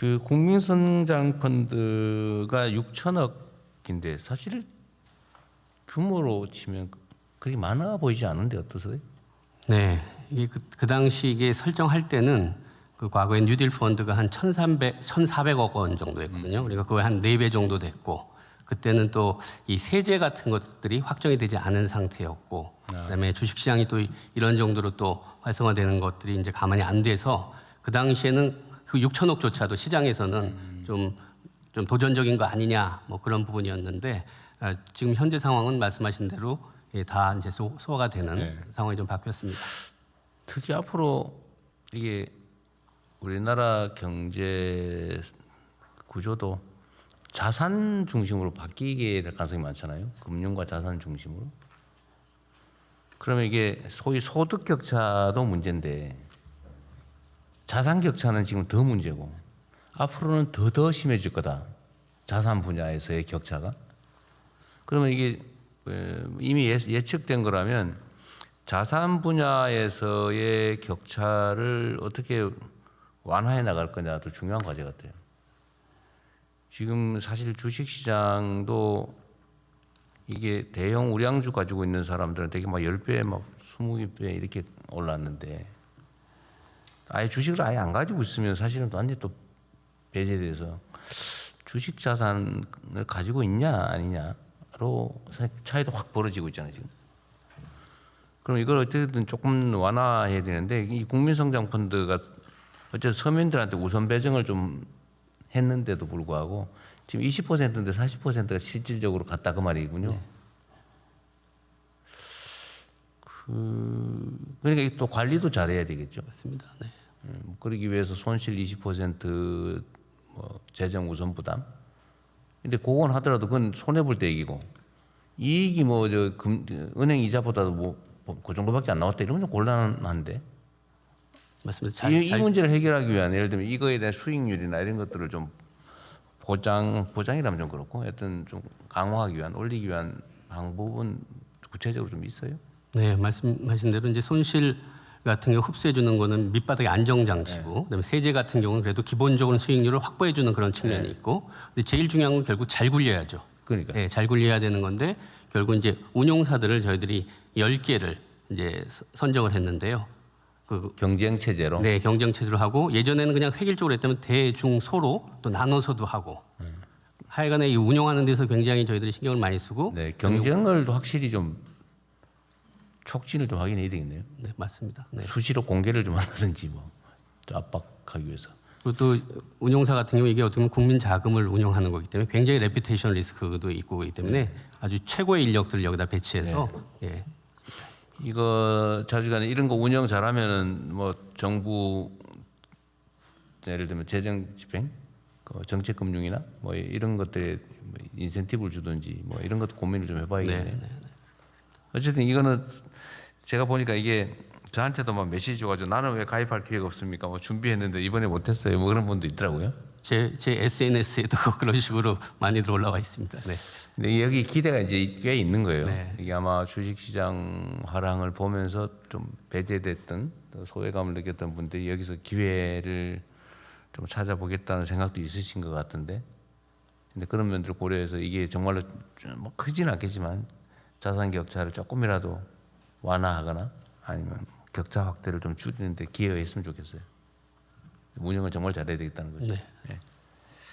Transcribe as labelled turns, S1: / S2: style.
S1: 그 국민성장펀드가 6천억인데 사실 규모로 치면 그렇게 많아 보이지 않은데 어떠세요?
S2: 네, 이게 그 당시 이게 설정할 때는 그 과거에 뉴딜 펀드가 한 1,400억 원 정도였거든요. 그러니까 그거의 한 4배 정도 됐고, 그때는 또 이 세제 같은 것들이 확정이 되지 않은 상태였고, 그다음에 주식시장이 또 이런 정도로 또 활성화되는 것들이 이제 가만히 안 돼서 그 당시에는 그 6천억조차도 시장에서는 좀 도전적인 거 아니냐 뭐 그런 부분이었는데 지금 현재 상황은 말씀하신 대로 다 이제 소화가 되는 상황이 좀 바뀌었습니다.
S1: 특히 앞으로 이게 우리나라 경제 구조도 자산 중심으로 바뀌게 될 가능성이 많잖아요. 금융과 자산 중심으로. 그러면 이게 소위 소득 격차도 문제인데 자산 격차는 지금 더 문제고 앞으로는 더 심해질 거다. 자산 분야에서의 격차가. 그러면 이게 이미 예측된 거라면 자산 분야에서의 격차를 어떻게 완화해 나갈 거냐도 중요한 과제 같아요. 지금 사실 주식시장도 이게 대형 우량주 가지고 있는 사람들은 되게 막 10배, 막 20배 이렇게 올랐는데 아예 주식을 아예 안 가지고 있으면 사실은 완전히 또 배제돼서 주식 자산을 가지고 있냐 아니냐로 차이도 확 벌어지고 있잖아요 지금. 그럼 이걸 어떻게든 조금 완화해야 되는데 이 국민성장펀드가 어쨌든 서민들한테 우선 배정을 좀 했는데도 불구하고 지금 20%인데 40%가 실질적으로 갔다 그 말이군요. 네. 그러니까 또 관리도 잘해야 되겠죠.
S2: 맞습니다. 네.
S1: 그러기 위해서 손실 20%뭐 재정 우선 부담. 근데 그건 하더라도 그건 손해 볼 때 얘기고 이익이 뭐 저 은행 이자보다도 뭐 그 정도밖에 안 나왔다 이러면 좀 곤란한데.
S2: 맞습니다.
S1: 이 문제를 해결하기 위한 예를 들면 이거에 대한 수익률이나 이런 것들을 좀 보장이라면 좀 그렇고 하여튼 좀 강화하기 위한 올리기 위한 방법은 구체적으로 좀 있어요?
S2: 네, 말씀하신 대로 이제 손실 같은 경우 흡수해 주는 거는 밑바닥의 안정 장치고, 그다음에 세제 같은 경우는 그래도 기본적으로 수익률을 확보해 주는 그런 측면이 있고, 근데 제일 중요한 건 결국 잘 굴려야죠.
S1: 그러니까.
S2: 네, 잘 굴려야 되는 건데 결국 이제 운용사들을 저희들이 10개를 이제 선정을 했는데요. 그
S1: 경쟁 체제로.
S2: 네, 경쟁 체제로 하고 예전에는 그냥 획일적으로 했다면 대중소로 또 나눠서도 하고. 하여간에 이 운영하는 데서 굉장히 저희들이 신경을 많이 쓰고.
S1: 네, 경쟁을 확실히 좀 촉진을 좀 하긴 해야 되겠네요.
S2: 네, 맞습니다. 네.
S1: 수시로 공개를 좀 한다든지 뭐 압박하기 위해서.
S2: 그리고 또 운용사 같은 경우 이게 어떻게 보면 국민 자금을 운영하는 거기 때문에 굉장히 레퓨테이션 리스크도 있고 그렇기 때문에 아주 최고의 인력들을 여기다 배치해서 예.
S1: 이거 자주간에 이런 거 운영 잘하면은 뭐 정부 예를 들면 재정 집행, 정책 금융이나 뭐 이런 것들에 인센티브를 주든지 뭐 이런 것도 고민을 좀 해봐야겠네요. 어쨌든 이거는 제가 보니까 이게 저한테도 막 메시지 줘가지고 나는 왜 가입할 기회가 없습니까? 뭐 준비했는데 이번에 못했어요. 뭐 그런 분도 있더라고요.
S2: 제 SNS에도 그런 식으로 많이들 올라와 있습니다. 네.
S1: 근데 여기 기대가 이제 꽤 있는 거예요.
S2: 네.
S1: 이게 아마 주식시장 하락을 보면서 좀 배제됐던 소외감을 느꼈던 분들이 여기서 기회를 좀 찾아보겠다는 생각도 있으신 것 같은데. 근데 그런 면들을 고려해서 이게 정말로 뭐 크지는 않겠지만 자산 격차를 조금이라도 완화하거나 아니면 격차 확대를 좀 줄이는데 기여했으면 좋겠어요. 운영은 정말 잘해야 되겠다는 거죠.
S2: 네.